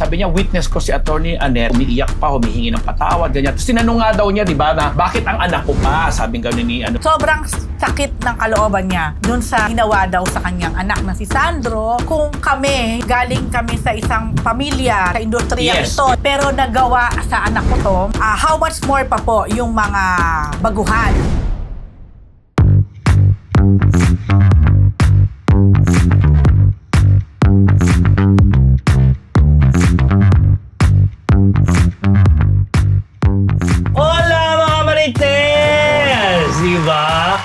Sabi niya, witness ko si Attorney Annette, umiiyak pa, humihingi ng patawad, ganyan. Tapos tinanong nga daw niya, di ba, na bakit ang anak ko pa? Sabing gano'n ni ano. Sobrang sakit ng kalooban niya dun sa ginawa daw sa kanyang anak na si Sandro. Kung kami, galing kami sa isang pamilya, sa industriya Yes. ito, pero nagawa sa anak ko to, how much more pa po yung mga baguhan. Hola mga Marites! Diba?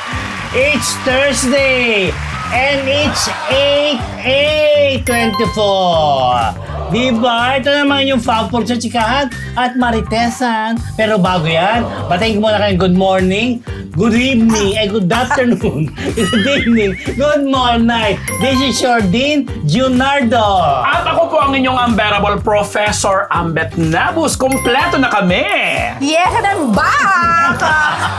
It's Thursday and it's 8/8/24. Diba? Ito naman yung Fapol sa Chikahan at Maritesan. Pero bago yan, batayin ko muna kayo good morning, good evening, and good afternoon, good evening, good morning. This is your Dean Junardo. At ako po ang inyong unbearable Professor Ambet Nabus. Kompleto na kami! Yes, and I'm back!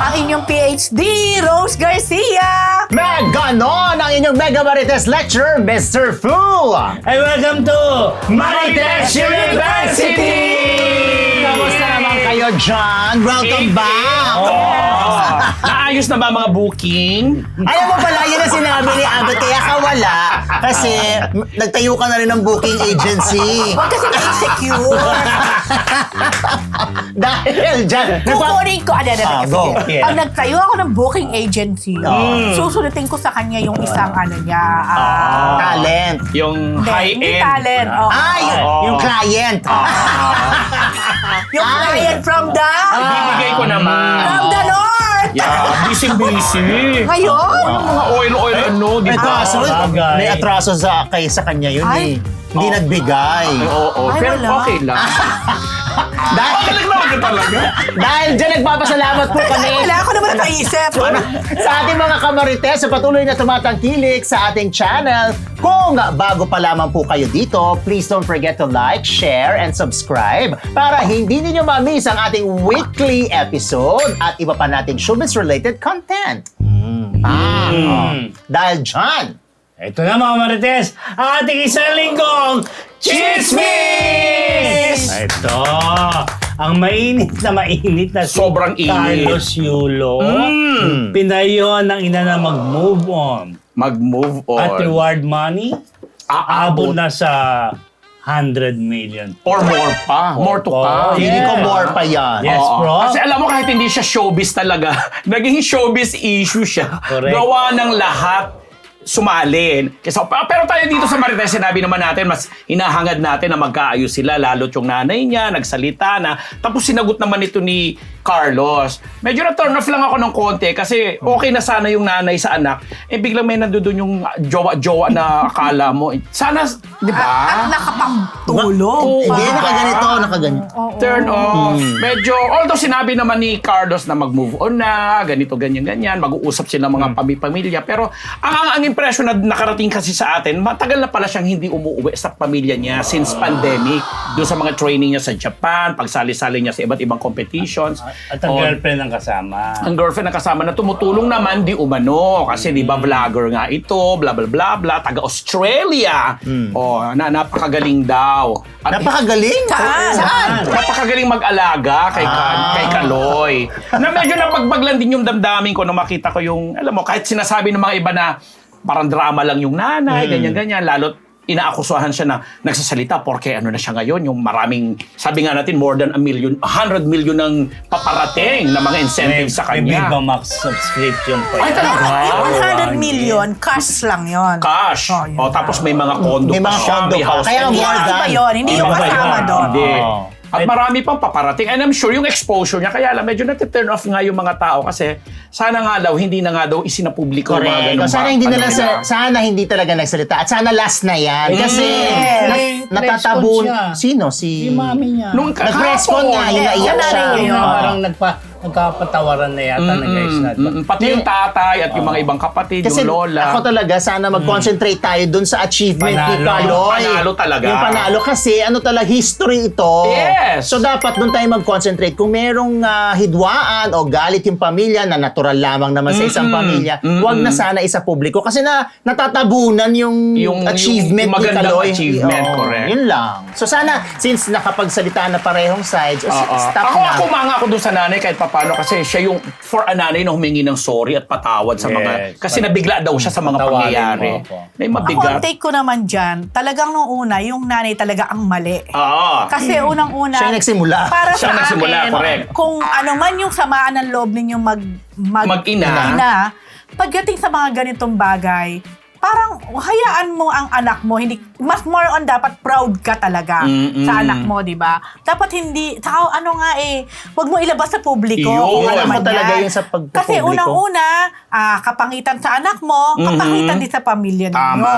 Ang inyong PhD, Rose Garcia! Ganon ang inyong Mega Marites Lecturer, Mr. Fu! And welcome to Marites University! Kamusta naman kayo dyan? Welcome back! Naayos na ba mga booking? Alam mo pala, yun ang sinabi ni Abet, kaya ka wala. Kasi nagtayo ka na rin ng booking agency. Huwag kasi na-insecure. Dahil dyan, Kukunin ko. go. Yeah. Pag nagtayo ako ng booking agency, susulitin ko sa kanya yung isang talent. Yung hindi high-end. talent. Oh. Ay, yung client. Yung client from the... Bibigay ko naman. From the North! Yeah, busy-busy. Ngayon? Mga oil, ano, di May ba? atraso, bagay. may atraso sa kanya yun Ay. Hindi nagbigay. Oo, Ay, pero wala. okay lang. Dahil, Talaga talaga. dahil dyan nagpapasalamat po kami Wala ako naman nakaisip. sa ating mga kamarites sa patuloy na tumatangkilik sa ating channel. Kung bago pa lamang po kayo dito, please don't forget to like, share, and subscribe para hindi ninyo ma-miss ang ating weekly episode at iba pa nating showbiz-related content. Dahil dyan, Ito na mga Marites, ang ating isang linggong Chismis! Ito, ang mainit na si Sobrang init. Carlos Yulo. Pinayon ng ina na mag-move on. Mag-move on. At reward money, Aabot aabot na sa 100 million. or more pa. More to come. feeling ko more pa yan. Yes, Oo. bro. Kasi alam mo, kahit hindi siya showbiz talaga, naging showbiz issue siya. Correct. Gawa ng lahat sumalin. Pero tayo dito sa Marites, sinabi naman natin, mas hinahangad natin na magkaayos sila, lalo't yung nanay niya, nagsalita na. Tapos sinagot naman ito ni Carlos. Medyo na-turn off lang ako ng konti kasi okay na sana yung nanay sa anak. Eh biglang may nandoon yung jowa-jowa na akala mo. Sana, di At ba? nakapangtulog. Hindi, nakaganito. Turn off. Medyo, although sinabi naman ni Carlos na mag-move on na, ganito, ganyan, mag-uusap sila mga pamilya. Pero ang impression na nakarating kasi sa atin, matagal na pala siyang hindi umuwi sa pamilya niya since pandemic. Doon sa mga training niya sa Japan, pagsali-sali niya sa iba't ibang competitions. At ang girlfriend ang kasama. Ang girlfriend na kasama na tumutulong naman di umano kasi di ba vlogger nga ito, bla bla bla bla, taga Australia. Na napakagaling daw. At Napakagaling. Saan? napakagaling mag-alaga kay Kaloy. Na medyo napagbaglan din yung damdamin ko nung makita ko yung, alam mo, kahit sinasabi ng mga iba na parang drama lang yung nanay, ganyan-ganyan, lalo't inaakusahan siya na nagsasalita porque ano na siya ngayon, yung maraming, sabi nga natin, more than 100 million ng paparating na mga incentives sa May kanya. Viva Max subscription pa Ay, yan. talaga? 100 million, cash lang yon. Cash. Oh, yun. Tapos may mga condo May pa mga siya, condo may pa. house. Kaya Hindi more iba than. yun, hindi yung Iba kasama yun. doon. Hindi. Oo. At marami pang paparating. And I'm sure yung exposure niya, kaya lang medyo nati-turn off nga yung mga tao kasi sana nga daw, hindi na nga daw isinapubliko yung mga Correct. ganun. Sana hindi na lang nila. sana hindi talaga nagsalita at sana last na yan kasi Yes. natatabon Response siya. sino si Yung mami niya. Nung Nag-press con nga, yun na Yes, iyak wala siya. rin yun. Parang nagkapatawaran na yata na guys natin. Pati yung tatay at yung mga ibang kapatid, Kasi yung lola. ako talaga, sana mag-concentrate tayo dun sa achievement ni Panalo. Kaloy. Panalo talaga. Yung panalo kasi ano talaga, history ito. Yes. So dapat dun tayo mag-concentrate. Kung merong hidwaan o galit yung pamilya na natural lamang naman sa isang pamilya, wag na sana isa publiko. Kasi natatabunan yung achievement yung magandang ni Kaloy. achievement, Oo, correct. Yun lang. So sana, since nakapagsalita na parehong sides, stop Ako, na. ako manga ako dun sa nanay kahit papano kasi siya yung for a nanay na humingi ng sorry at patawad sa mga Yes. kasi nabigla daw siya sa mga Patawarin pangyayari. mo ako. May Ako, mabigat. ang take ko naman dyan, talagang nung una, yung nanay talaga ang mali. Oo. Kasi unang-una, Siya yung nagsimula. para Siya sa nagsimula, akin, correct. kung ano man yung samaan ng loob ninyong Mag-ina. pagdating sa mga ganitong bagay, parang hayaan mo ang anak mo, hindi mas more on dapat proud ka talaga sa anak mo, di ba? Dapat hindi, saka ano nga wag mo ilabas sa publiko Yun. kung ano Alam man mo talaga yan. yun sa pagpupubliko. Kasi unang-una, kapangitan sa anak mo, kapangitan din sa pamilya ninyo. Tama.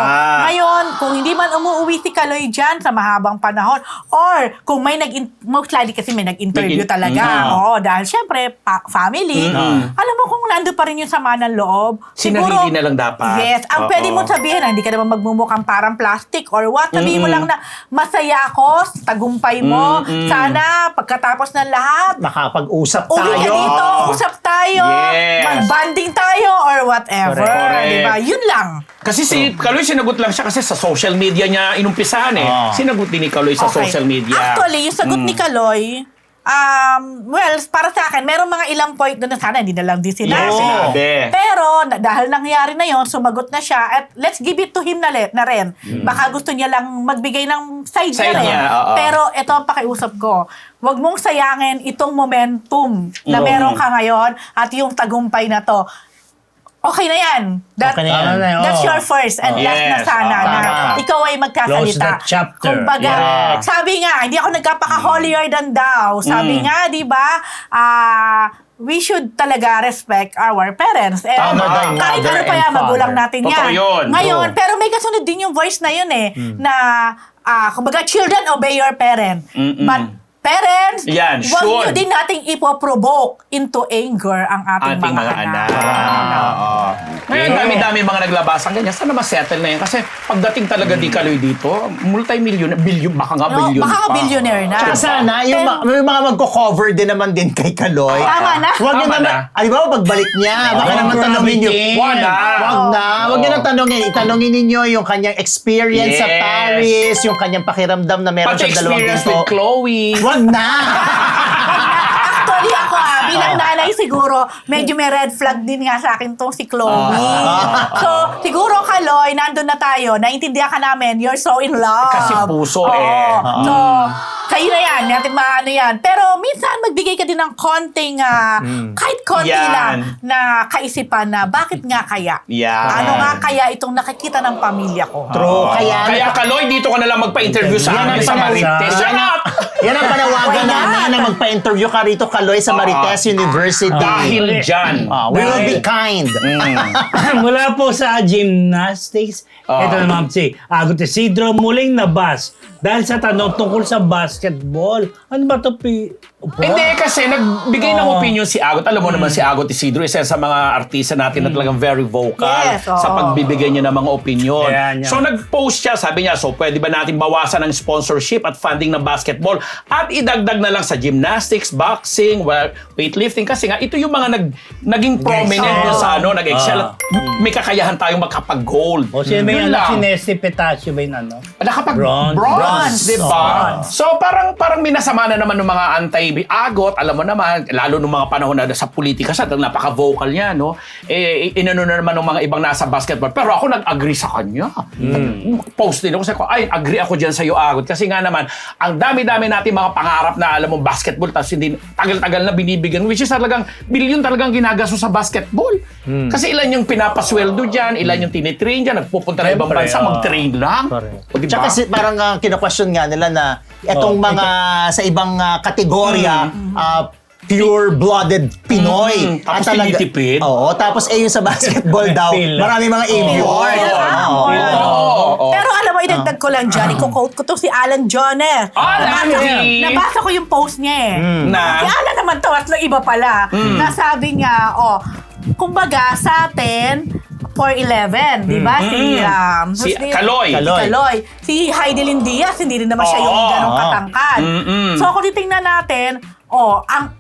Ngayon, kung hindi man umuwi si Kaloy dyan sa mahabang panahon, or kung may most likely kasi may nag-interview talaga. Oo, dahil syempre, family. Alam mo kung nando pa rin yung sama ng loob, Sinarili na lang dapat. Yes, ang Oo. pwede mo sabihin, hindi ka naman magmumukhang parang plastic or what. Sabihin mo lang na, masaya ako sa tagumpay mo. Sana, pagkatapos ng lahat, Makapag-usap uwi ka tayo. dito, usap tayo, Yes. mag-banding tayo, or whatever. Correct. Di ba? Yun lang. Kasi si Kaloy sinagot lang siya kasi sa social media niya inumpisahan Sinagot din ni Kaloy sa Okay. social media. Actually, yung sagot ni Kaloy, well, para sa akin, merong mga ilang point doon na sana hindi na lang din sinabi. Yes, sinabi. Pero dahil nangyari na yon, sumagot na siya at let's give it to him na rin. Baka gusto niya lang magbigay ng side Side niya rin. niya, oo. Pero ito ang pakiusap ko. Huwag mong sayangin itong momentum na meron ka ngayon at yung tagumpay na to. Okay na yan. Okay na yan. That's your first and last na Yes, sana na tama. ikaw ay magkasalita. Close that chapter. Kumbaga, Yes. sabi nga, hindi ako nagkapaka-holier than thou. Sabi nga, di ba, we should talaga respect our parents. And Tama. kahit Mother ano pa and yan, magulang father. natin Totoo yan. yun. Ngayon, True. pero may kasunod din yung voice na yun na, kumbaga, children obey your parent. But parents, Yan, huwag nyo should. din nating ipoprovoke into anger ang ating, Ating mga anak. Oo. Ngayon, dami-dami mga naglabasang ganyan. Sana masettle na yan. Kasi pagdating talaga di Kaloy dito, multi-million, baka nga No, billion baka nga pa. billionaire na. Tsaka sana, yung may mga magko-cover din naman din kay Kaloy. Tama na. Huwag niyo Tama naman, na. di ba, pagbalik niya, baka naman tanongin niyo. Wag na. Wag na. Wag niyo nang tanongin. Itanongin ninyo yung kanyang experience sa Yes. Paris, yung kanyang pakiramdam na meron Pati siyang dalawang experience pinto. with Chloe. Wag na! Actually, ako bilang nanay siguro, medyo may red flag din nga sa akin tong si Chloe. So, siguro Kaloy, nandun na tayo, naintindihan ka namin, you're so in love. Kasi puso Oo. So, kayo na yan, natin maano yan. Pero minsan, magbigay ka din ng konting, kahit konti Yan. lang, na kaisipan na, bakit nga kaya? Yan. Ano nga kaya itong nakikita ng pamilya ko? True. Kaya Kaloy, dito ka na lang magpa-interview sa Yan amin ang sa panawagan. Marites. Shut up! Yan ang panawagan Why not? namin na magpa-interview ka rito, Kaloy, sa Marites University. Dahil dyan. We will be kind. Mula po sa gymnastics, ito naman si Agot Isidro muling nabas dahil sa tanong tungkol sa basketball. Ano ba ito, Hindi, kasi nagbigay ng opinion si Agot. Alam mo naman si Agot Isidro, isa sa mga artista natin na talagang very vocal Yes, oo. sa pagbibigay niya ng mga opinion. Yan. So nag-post siya, sabi niya, so pwede ba natin bawasan ng sponsorship at funding ng basketball at idagdag na lang sa gymnastics, boxing, weightlifting kasi nga ito yung mga naging prominent Oo. dun sa nag-excel at may kakayahan tayong makapag-gold. O sino ba Yun yung lang. si Nesty Petacio ba yung ano? Nakapag Bronze. bronze, di ba? Bronze. So parang minasama na naman ng mga anti-agot, alam mo naman, lalo nung mga panahon na sa politika siya, napaka-vocal niya, no? Inano na naman ng mga ibang nasa basketball. Pero ako nag-agree sa kanya. Post din ako, sabi ko, ay, agree ako dyan sa iyo, Agot. Kasi nga naman, ang dami-dami natin mga pangarap na, alam mo, basketball, tapos hindi, tagal-tagal na binibigyan, which is talagang, bilyon talagang ginagasto sa basketball. Kasi ilan yung pinapasweldo dyan, ilan yung tinitrain dyan, nagpupunta na ibang Siyempre, bansa, mag-train lang. Correct. O, diba? Tsaka kasi parang kina-question nga nila na itong mga sa ibang kategorya, pure-blooded Pinoy. Tapos At talaga- tinitipid. Oo, tapos yung sa basketball daw, Pila. marami mga avion. Pero alam mo, idagdag ko lang dyan, i-quote ko to si Alan Jones. Nabasa ko yung post niya Na? Si Alan naman to, at iba pala. Nasabi niya, kumbaga sa atin, 4'11", di ba? Si who's the- Kaloy. Si Kaloy. Si Heidelin Diaz, hindi rin naman siya yung ganong katangkad. So kung titingnan natin, ang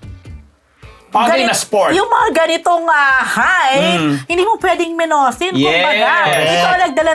Bagay na sport. yung mga ganitong height, hindi mo pwedeng minosin. Yes. Kumbaga, ito ang nagdala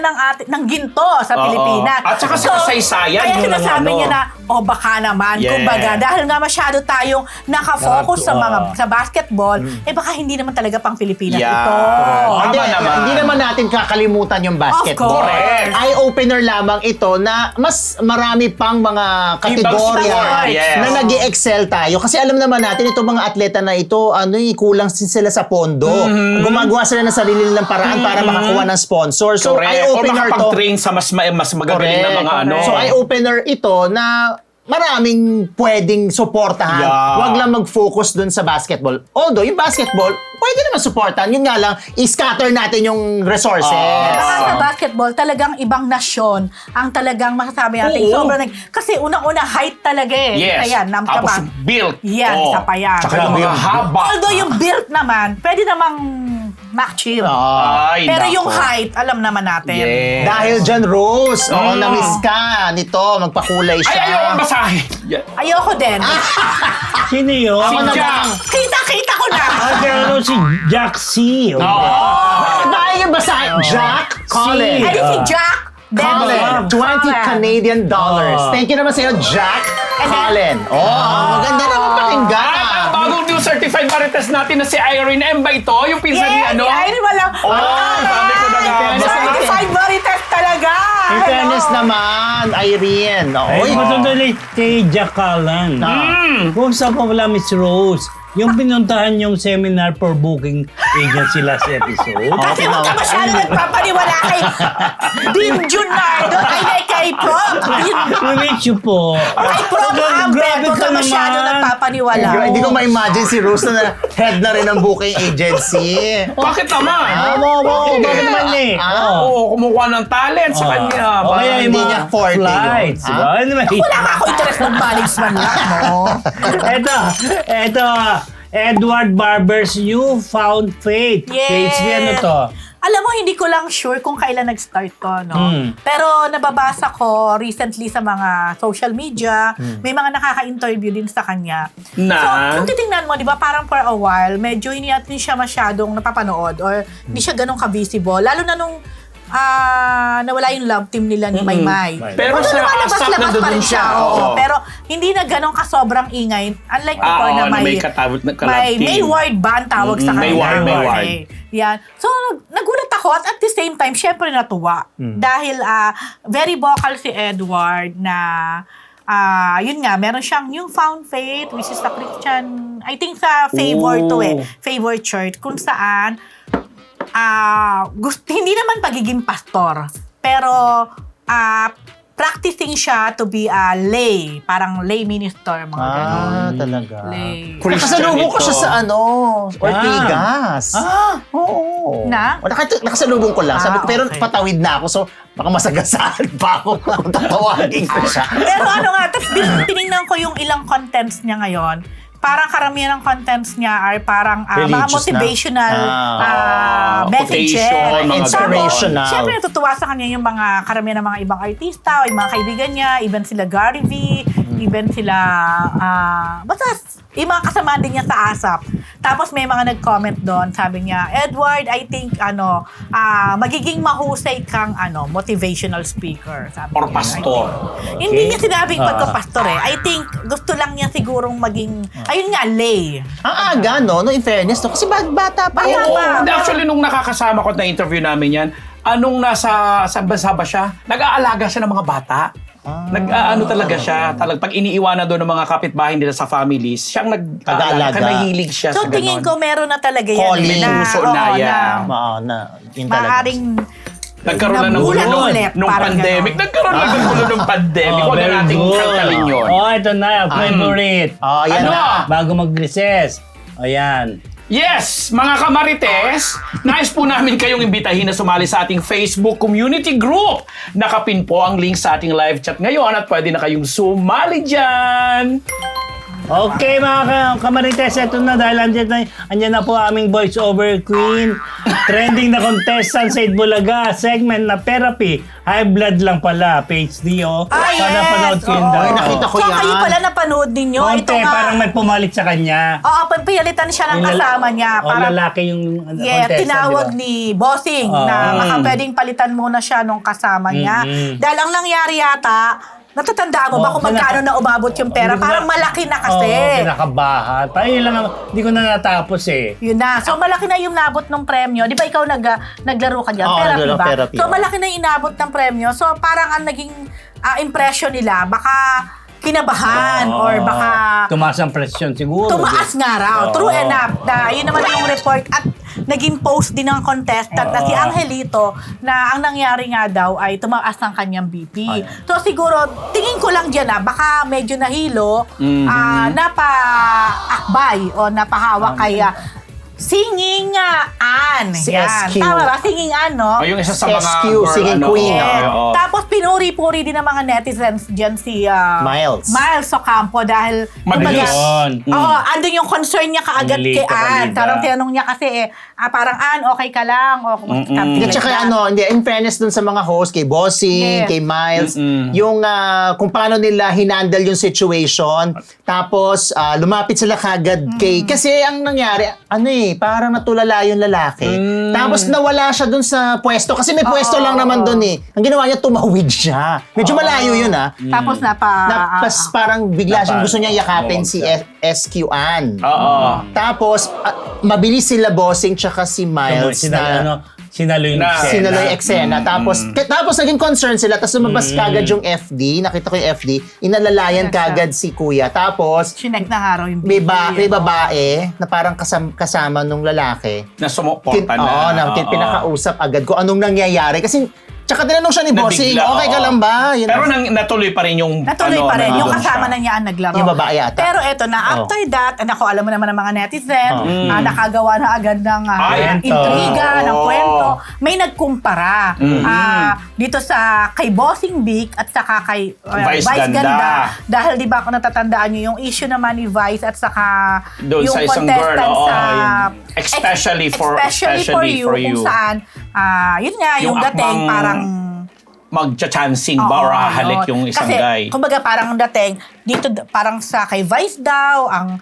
ng ginto sa Oo. Pilipinas. At saka sa kasaysayan, kaya yun ang sinasabi ano. niya na, baka naman, Yes. kumbaga, dahil nga masyado tayong nakafocus Correct. sa basketball, baka hindi naman talaga pang Pilipinas Yeah. ito. Correct. Hindi, Tama naman. hindi naman natin kakalimutan yung basketball. Correct. Eye-opener lamang ito na mas marami pang mga kategorya sport, yes. na nag-excel tayo. Kasi alam naman natin, itong mga atleta na ito, kulang sila sa pondo. Gumagawa sila ng sarili nilang paraan para makakuha ng sponsor. So, Correct. Or eye-opener to. makapag-train sa mas magagaling na mga ano. So, eye-opener ito na maraming pwedeng suportahan. Yeah. Huwag lang mag-focus dun sa basketball. Although, yung basketball, pwede naman supportan. Yun nga lang, i-scatter natin yung resources. Saka sa basketball, talagang ibang nasyon ang talagang masasabi natin. Oo. Sobrang kasi unang-una height talaga eh. Yes. Ayan, Tapos built. Yan, isa pa yan. Tsaka yung mga haba. Although yung build naman, pwede namang match-chill. Ay, Pero nako. yung height, alam naman natin. Yes. Dahil dyan, Rose, na-miss ka nito, magpakulay Ay, siya. ayaw basahin. Ayoko din. Sino yun? Si Ako Jack. Kita ko na. Pero si Jack C. Bakit ba yung basahin? Jack Collins. Ay, di si Jack. Colin, $20 Colin. Canadian dollars. Thank you naman sa'yo, Jack And then- Colin. Maganda naman pakinggan. At ang bagong new certified marites natin na si Irene M. ba ito? Yung pinsan ni Yes, ano? ay, walang... sabi ko na nga. Certified Veritas talaga. In fairness naman, Irene. Ay, Oy, matutuli kay Jack Callan. Kung saan pa pala, Miss Rose, yung pinuntahan yung seminar for booking agency last episode. Kasi huwag ka masyado nagpapaniwala kay Dean Junardo, ay kay Prof. Namit you po. Kay Prof. Amber, huwag ka masyado nagpapaniwala. hindi ko ma-imagine si Rose na head na rin ng booking agency. Bakit naman? Bakit man eh? Oo, kumukuha ng talent sa kanya. O kaya yung hindi mga niya forte yun. flights. Ha? Diba? Anyway. Wala nga ako interest ng management lang, no? Eto, Edward Barber's New Found Faith. Yes. Faith, ano to? Alam mo, hindi ko lang sure kung kailan nag-start to, no? Pero nababasa ko recently sa mga social media, may mga nakaka-interview din sa kanya. Na? So, kung titingnan mo, di ba, parang for a while, medyo hindi natin siya masyadong napapanood or hindi siya ganun ka-visible. Lalo na nung nawala yung love team nila ni Maymay. Pero sa lumalabas-labas ASAP na pa doon rin siya. oo. Oo. Pero hindi na ganun ka sobrang ingay. Unlike before na may may ward ban tawag sa May kanila. ward, may ward. Okay. Yan. So, nagulat ako at the same time, syempre natuwa. Dahil very vocal si Edward na yun nga, meron siyang yung Found Faith, which is the Christian, I think sa Favor to Favor Church, kung saan hindi naman pagiging pastor, pero practicing siya to be a lay, parang lay minister, mga ganon. Talaga. Lay. Nakasalubong ko ito. siya sa Ortigas. Oo. Na? Nakasalubong ko lang. Sabi ko, pero okay. patawid na ako. So, baka masagasaan pa ako kung tatawagin ko siya. Pero ano nga, tapos tinignan ko yung ilang contents niya ngayon. Parang karamihan ng contents niya ay parang mga Religious na. motivational messages. quotation, mga inspirational. Siyempre, natutuwa sa kanya yung mga karamihan ng mga ibang artista o yung mga kaibigan niya, even sila Gary V, even sila, basta yung mga kasama din niya sa ASAP. Tapos may mga nag-comment doon, sabi niya, Edward, I think, magiging mahusay kang, motivational speaker. Sabi Or niya. pastor. Hindi niya sinabing pagka-pastor eh. I think, gusto lang niya sigurong maging, ayun nga, lay. Ang aga, no? In fairness, no? Kasi bata pa yan. Bata pa. Hindi, actually, nung nakakasama ko na interview namin yan, sa bansa ba siya? Nag-aalaga siya ng mga bata. Talaga siya. Pag iniiwanan doon ng mga kapitbahay nila sa families, siyang Nag-aalaga. nahilig siya So, sa ganon. tingin ko meron na talaga yan. Calling, puso na yan. Yun talaga. Maaring Nagkaroon na ng Nabulan gulo ulit, nung parang pandemic. ganon. Nagkaroon na ng gulo nung pandemic. Huwag na nating kalkalin yun. Oh, ito na. Favorite. Oh, yan Ano? na. Bago mag-recess. Ayan. Yes, mga kamarites, nais po namin kayong imbitahin na sumali sa ating Facebook community group. Nakapin po ang link sa ating live chat ngayon at pwede na kayong sumali dyan. Okay mga kamarites, ito na dahil andyan na po aming voice-over queen. Trending na contestant sa Itbulaga, segment na therapy. High blood lang pala, PhD oh. Ah, yes! Napanood ko yun Oo. daw. Ay, nakita ko So, yan. kayo pala napanood ninyo. Konti, Ito nga. parang may pumalit sa kanya. Oo, pagpilitan siya ng kasama niya. O Parang, lalaki yung yeah, contestant, tinawag di ba? ni Bossing na baka pwedeng palitan muna siya nung kasama niya. Dahil ang nangyari yata, natatandaan mo ba kung magkano na umabot yung pera? Parang malaki na kasi. Oo, pinakabahan. Parang yun lang, hindi ko na natapos eh. Yun na. So, malaki na yung nabot ng premyo. Di ba ikaw naglaro ka dyan? Oo, Therapy naglaro, ba? therapy. So, malaki na yung inabot ng premyo. So, parang ang naging impression nila, baka kinabahan or baka Tumaas ang presyon siguro. tumaas nga raw. Oo. True enough. Yun naman yung report. At naging post din ng contestant na si Angelito na ang nangyari nga daw ay tumaas ang kanyang BP. So siguro, tingin ko lang dyan baka medyo nahilo, napaakbay o napahawak kay Singing Ann. Si Yan. SQ. Tama ba? Singing Ann, no? O yung isa sa mga SQ, girl, singing queen. Yes. oo. Tapos pinuri-puri din ng mga netizens dyan si Miles. Miles Ocampo dahil Mabilis. kumbaga, oo, andun yung concern niya kaagad Malita kay Ann. kanina. Parang tinanong niya kasi parang Ann, okay ka lang? O something Hindi, like tsaka that. hindi, in fairness dun sa mga host, kay Bossing, Yes. kay Miles, yung kung paano nila hinandle yung situation, tapos lumapit sila kagad kay, kasi ang nangyari, parang natulala yung lalaki. Tapos nawala siya dun sa pwesto, kasi may pwesto lang naman dun eh. Ang ginawa niya, tumawid siya. Medyo malayo yun Tapos parang bigla siyang gusto niya yakapin Oo, si SQ Ann. Oo. Tapos, mabilis sila Bossing tsaka si Miles Sinalo yung Na- eksena. sinalo yung eksena. Tapos naging concern sila. Tapos lumabas kagad yung FD. Nakita ko yung FD. Inalalayan kagad si Kuya. Tapos, Chinek na nga raw yung may baby. babae na parang kasama nung lalaki. Na sumuporta na. Oo. Pinakausap agad ko anong nangyayari. Kasi, tsaka tinanong siya ni Bossing, Nabigla, okay ka oo. lang ba? Yun Pero ang- natuloy pa rin yung... Natuloy pa rin. Yung nandun kasama siya. na niya ang naglaro. Yung babae ata. Pero eto na, after that, ako alam mo naman ng mga netizen, nakagawa na agad ng intriga, ng Oo. kwento. May nagkumpara dito sa kay Bossing Vic at saka kay Vice Vice Ganda. Ganda. Dahil di ba kung natatandaan nyo yung issue naman ni Vice at saka Doon yung sa isang girl, contestant oo, sa yung especially for you. kung saan yun nga yung Yung dating akmang parang magcha-chancing ba or oo, hahalik yun. yung isang Kasi, guy? kumbaga parang dating, dito parang sa kay Vice daw, ang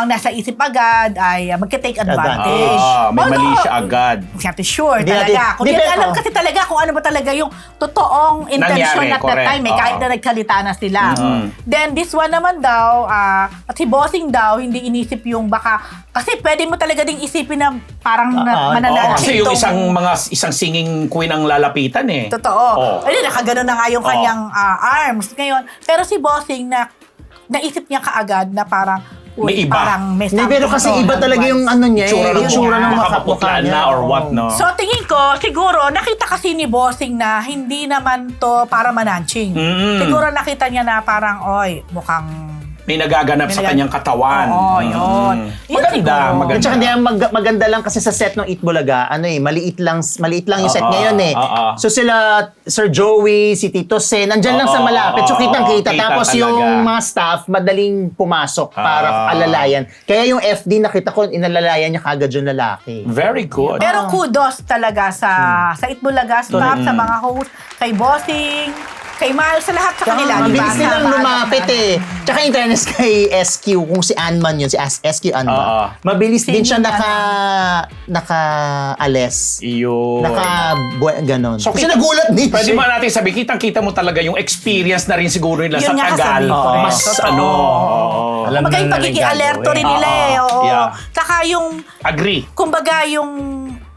nasa isip agad ay magka-take advantage. May mali siya agad. Hindi natin sure Hindi talaga. natin- Kung Hindi, hindi pero- alam kasi talaga kung ano ba talaga yung totoong intention Nangyari, at that correct. time. Kahit Oo. na nagkalita na sila. Then this one naman daw, at si Bossing daw, hindi inisip yung baka, kasi pwede mo talaga ding isipin na parang mananalo. Kasi yung isang singing queen ang lalapitan eh. Totoo. Oo. Ayun, nakagano na nga yung kanyang arms. Ngayon, pero si Bossing naisip niya kaagad na parang, May iba. parang may Hindi, pero kasi something iba to, talaga yung ano niya, Tsura ng yung tsura ng makaputlaan niya. na or what, no? So tingin ko, siguro, nakita kasi ni Bossing na hindi naman to para mananching. Siguro nakita niya na parang, mukhang... May nagaganap sa kanyang katawan. Oo, yun. Yun Maganda, siguro. maganda. At saka hindi, maganda lang kasi sa set ng Itbulaga, maliit lang yung set ngayon eh. So sila, Sir Joey, si Tito Sen, nandyan lang sa malapit. So kitang-kita. Kita Tapos talaga. yung mga staff, madaling pumasok para alalayan. Kaya yung FD, nakita ko, inalalayan niya kagad yung lalaki. Very good. Pero kudos talaga sa Itbulaga staff, sa mga host, kay Bossing, kay Miles, sa lahat sa kanila. di ba? Mabilis nilang Sa- lumapit eh. Tsaka in fairness kay SQ, kung si Anman yun, si SQ Anman, mabilis din siya naka-ales. Iyo. Ganon. So, Kasi nagulat din Pwede siya. ba natin sabi, kitang-kita mo talaga yung experience na rin siguro nila Yun sa nga tagal. sasabihin ko rin. Mas Totoo. Alam Kumbaga na yung na pagiging rin alerto rin gagawin. nila eh. Oo. Yeah. Saka yung, Agree. kumbaga yung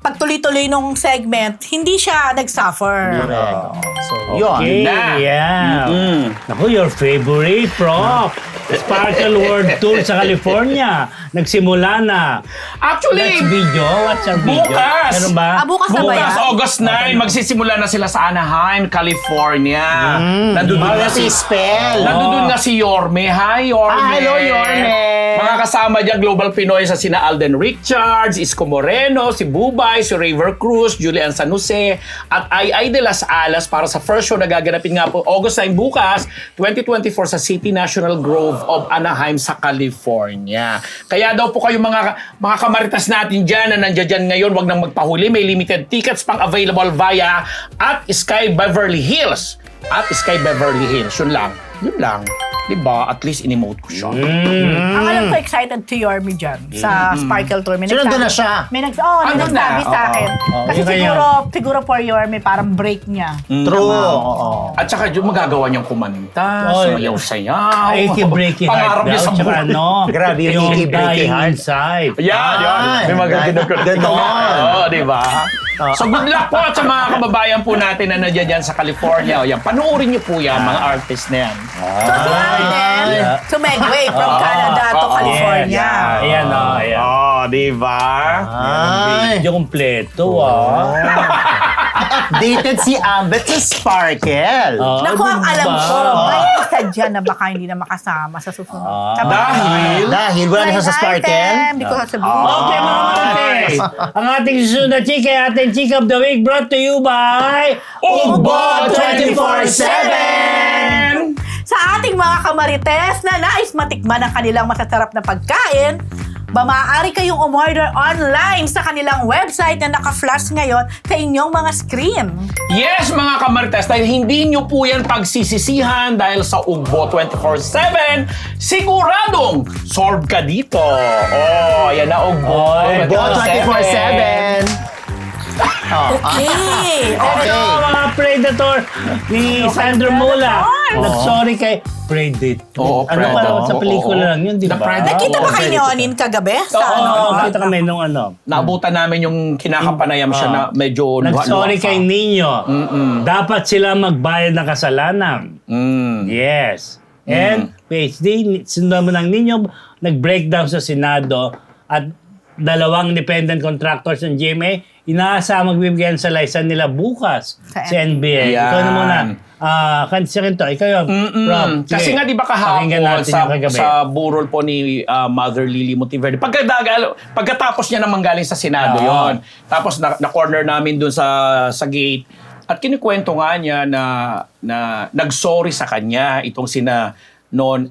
pagtuloy-tuloy nung segment, hindi siya nag-suffer. Correct. So, yun. Okay, na. yeah. Mm. Naku, your favorite, Prof. Sparkle World Tour sa California. Nagsimula na. Actually, Let's video. What's our video? bukas. Meron ba? Bukas na ba bukas, yan? August 9, magsisimula na sila sa Anaheim, California. Nandun na Si Spell. Nandun na si Yorme. Hi, Yorme. Hello, Yorme. Mga kasama dyan, Global Pinoy sa sina Alden Richards, Isko Moreno, si Bubay, si Raver Cruz, Julian San Jose, at Ay de las Alas para sa first show na gaganapin nga po August 9 bukas, 2024 sa City National Grove of Anaheim sa California. Kaya daw po kayo mga kamaritas natin dyan na nandiyan dyan ngayon, wag nang magpahuli. May limited tickets pang available via at Sky Beverly Hills. At Sky Beverly Hills. Yun lang. Yun lang. Diba? At least in-emote ko siya. Ang alam ko, excited to Yorme dyan sa Sparkle Tour. May So, nandun nagsabi- na siya? May Andun nagsabi na, sa oo. akin. Oo, Kasi yun kaya. siguro for Yorme, parang break niya. True. Oo. At saka yung magagawa niyang kumanta, Oh, sumayaw-sayaw. Achy breaky Pangarap heart niya daw. sa Tsaka buhay. ano, Grabe yung achy breaky dying heart. inside. Yan, yan. May mga Ganon. Oo, di ba? So good luck po sa mga kababayan po natin na nandiyan dyan sa California. O yan, panoorin niyo po yan, mga artist na yan. So, si Alden, sumegway from Canada to California. Yes, ayan o, ayan. Oh, di ba? Ay. Video kompleto, Updated si Ambet sa Sparkle. Naku, ang alam ko, Ah. may isa dyan na baka hindi na makasama sa susunod. Dahil wala na siya sa Sparkle. Hindi ko sasabihin. Okay, mga Marites. Ang ating susunod na chika, ating chika of the week brought to you by Ugbo 24/7! Sa ating mga kamarites na nais matikman ang kanilang masasarap na pagkain, maaari kayong umorder online sa kanilang website na naka-flash ngayon sa inyong mga screen. Yes, mga kamarites, dahil hindi nyo po yan pagsisisihan dahil sa Ugbo 24/7, siguradong solve ka dito. Oh, yan na Ugbo Ugbo 24/7. Okay. Ito, mga Predator ni Sandro Mula. Nag-sorry kay Predator. Oo, Ano Predator. parang sa pelikula Oo. lang yun, di The ba? Predator. Nakita ba Oo, kayo ni Onin kagabi? Sa Oo, ano? nakita kami nung ano. Naabutan namin yung kinakapanayam siya na medyo Nag-sorry luha-luha kay pa. Nino. Dapat sila magbayad ng kasalanan. Mm. Yes. And PhD, sundan mo ng Nino, nag-breakdown sa Senado at dalawang independent contractors ng GMA, inaasa magbibigyan sa license nila bukas Sa sa NBA. Yan. Ikaw na muna. Kansi rin to. Ikaw yun. Rob, Kasi sige. nga di ba Pakinggan kahapon natin yung kagabi. sa burol po ni Mother Lily Monteverde. Pagkatapos niya naman galing sa Senado Oo. yon. Tapos na-corner namin dun sa gate. At kinikwento nga niya na nag-sorry sa kanya itong sina Nones.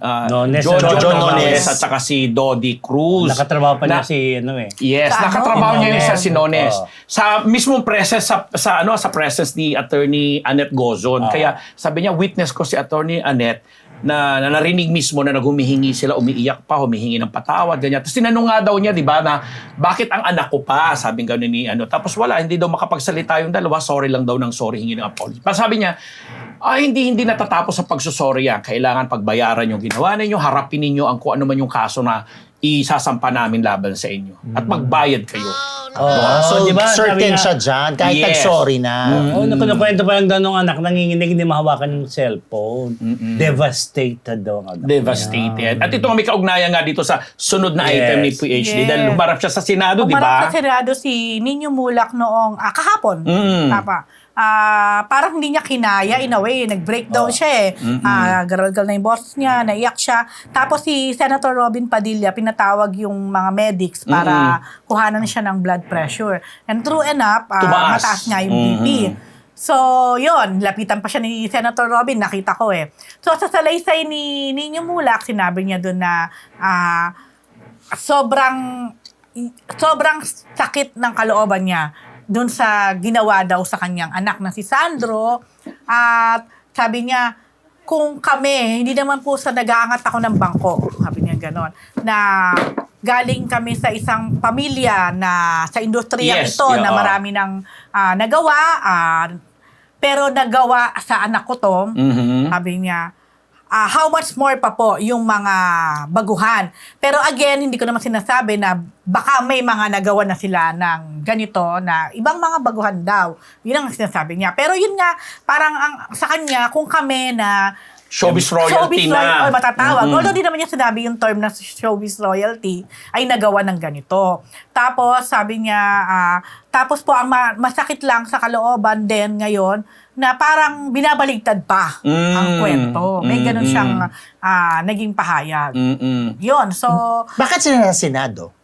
Jojo Jojo Nones Nones. at saka si Dodi Cruz. Nakatrabaho pa niya Na- si ano eh. Yes, Sa nakatrabaho ano? niya yung sa Sinones. Sinones. Oo. Sa mismong presence sa presence ni Attorney Annette Gozon. Oo. Kaya sabi niya witness ko si Attorney Annette na narinig mismo na naghumihingi sila, umiiyak pa, humihingi ng patawad, ganyan. Tapos tinanong nga daw niya, di ba, na bakit ang anak ko pa? Sabi nga ni Tapos wala, hindi daw makapagsalita yung dalawa, sorry lang daw ng sorry, hingi ng apology. Pero sabi niya, hindi natatapos sa pagsusorry yan. Kailangan pagbayaran yung ginawa ninyo, harapin ninyo ang kung ano man yung kaso na isasampa namin laban sa inyo. At magbayad kayo. So, di ba? Sabi certain nga, siya dyan, kahit Yes. nag-sorry na. Nakwento pa lang daw nung anak, nanginginig, hindi mahawakan yung cellphone. Devastated daw ang anak. Devastated. At ito nga may kaugnayan nga dito sa sunod na Yes. item ni PhD. Yes. Dahil lumarap siya sa Senado, di Umarap ba? sa Senado si Nino Mulak noong kahapon. Tapa. Parang hindi niya kinaya in a way. Nag-breakdown siya eh. Garalgal na yung boss niya, naiyak siya. Tapos si Senator Robin Padilla, pinatawag yung mga medics para kuhanan siya ng blood pressure. And true enough, Tumaas. mataas nga yung BP. So, yun, lapitan pa siya ni Senator Robin, nakita ko eh. So, sa salaysay ni Nino Mulak, sinabi niya doon na sobrang sakit ng kalooban niya doon sa ginawa daw sa kanyang anak na si Sandro. At sabi niya, kung kami, hindi naman po sa nag-aangat ako ng bangko, sabi niya ganon, na galing kami sa isang pamilya na sa industriya Yes, ito yeah, na marami ng nagawa, pero nagawa sa anak ko to, sabi niya, how much more pa po yung mga baguhan. Pero again, hindi ko naman sinasabi na baka may mga nagawa na sila ng ganito na ibang mga baguhan daw. Yun ang sinasabi niya. Pero yun nga, parang sa kanya, kung kami na Showbiz royalty na. Or matatawag. Although di naman niya sinabi yung term na showbiz royalty ay nagawa ng ganito. Tapos sabi niya, tapos po ang masakit lang sa kalooban din ngayon na parang binabaligtad pa ang kwento. May ganun siyang naging pahayag. Yun, so Bakit sila sa Senado?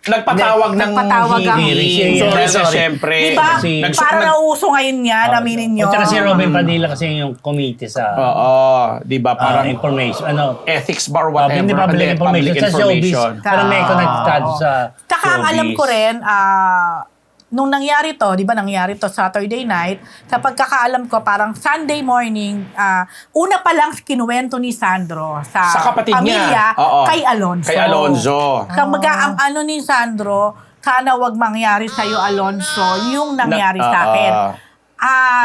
Nagpatawag ng Nagpatawag ang hearing. hearing. Sorry, siyempre. diba? Kasi- Parang nauuso ngayon yan, aminin nyo. At saka si Robin Padilla kasi yung committee sa Oo, di ba? Parang information. ethics bar, whatever. Hindi public information. Sa showbiz. Parang may connected sa Taka ang alam ko rin, nung nangyari to, di ba nangyari to Saturday night, sa pagkakaalam ko, parang Sunday morning, una pa lang kinuwento ni Sandro sa kapatid pamilya niya. Oo. kay Alonzo. Kay Alonzo. Kamaga ang ano ni Sandro, sana wag mangyari sa'yo, Alonzo, yung nangyari sa akin.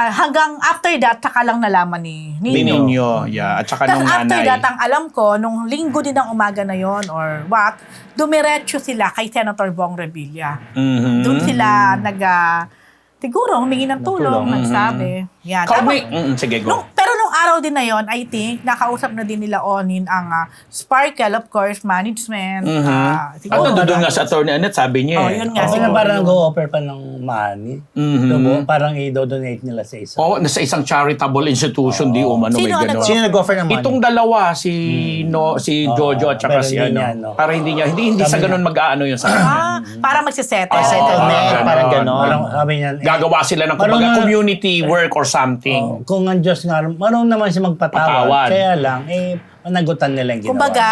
Hanggang after that, saka lang nalaman ni Nino. Ninyo. Yeah. At saka Tapos nung after nanay. that, ang alam ko, nung linggo din ng umaga na yon or what, dumiretso sila kay Senator Bong Revilla. Mhm. Doon sila siguro humingi ng tulong, nagsabi. Yan. Kaugnay. Tapos, Sige, go. pero nung araw din na yon, I think, nakausap na din nila Onin ang Sparkle, of course, management. At Siguro, nandun nga sa Attorney Annette, sabi niya. Oh, yun nga. Kasi siguro na parang yun. go-offer pa ng money. Diba? Parang i-donate nila sa isa. Oo, nasa isang charitable institution, di umano may Sino ang gano'n. Sino nag-offer ng money? Itong dalawa, si Jojo at saka pero si hindi ano. niya, no? Para hindi sa ganun mag-aano yun sa kanya. para magsisettle. Settlement, parang ganon. Parang sabi niya, Gagawa sila ng kumbaga Marunong- community work or something. kung ang Diyos nga, marunong naman siya magpatawad. Patawad. Kaya lang, managutan nila yung ginawa. Kumbaga,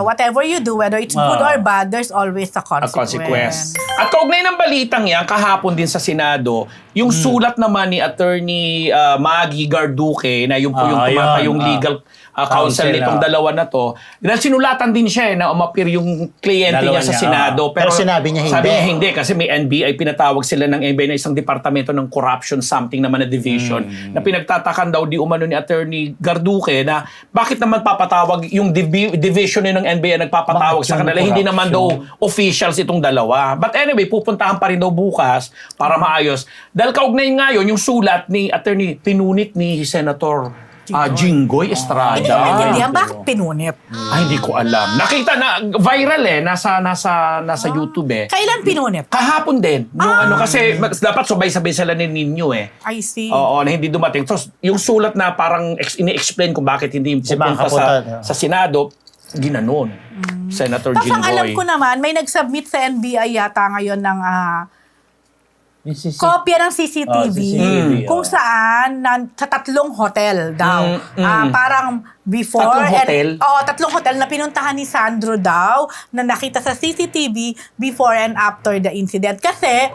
whatever you do, whether it's good or bad, there's always a A consequence. consequence. At kaugnay ng balitang yan, kahapon din sa Senado, yung sulat naman ni Attorney Maggie Garduque, na yung po yung tumata yun. yung legal counsel Counsel, nitong dalawa na to, dahil sinulatan din siya na umapir yung kliyente Dalawa niya sa niya, Senado. Pero sinabi niya hindi. Sabi niya hindi kasi may NBI, pinatawag sila ng NBI na isang departamento ng corruption something naman na division na pinagtatakan daw di umano ni Attorney Garduque na bakit naman papatawag yung division ng NBI nagpapatawag Bakit sa kanila, yung hindi naman daw corruption? officials itong dalawa. But anyway, pupuntahan pa rin daw bukas para maayos. Dahil kaugnay ngayon, yung sulat ni Attorney pinunit ni Senator Jinggoy Estrada. Hindi ko maintindihan, bakit pinunit? Hindi ko alam. Nakita na, viral nasa YouTube eh. Kailan pinunit? Kahapon din. Yung kasi dapat sabay-sabay sila ni Ninyo eh. I see. Oo, na hindi dumating. So, yung sulat na parang ini-explain kung bakit hindi Si pupunta makapunta, sa Senado, ginanon. Senator Tapos ang Jinggoy. alam ko naman, may nag-submit sa NBI yata ngayon ng Yung sisi- kopya ng CCTV, CCTV, kung saan sa tatlong hotel daw. Parang before Tatlong hotel? tatlong hotel na pinuntahan ni Sandro daw na nakita sa CCTV before and after the incident. Kasi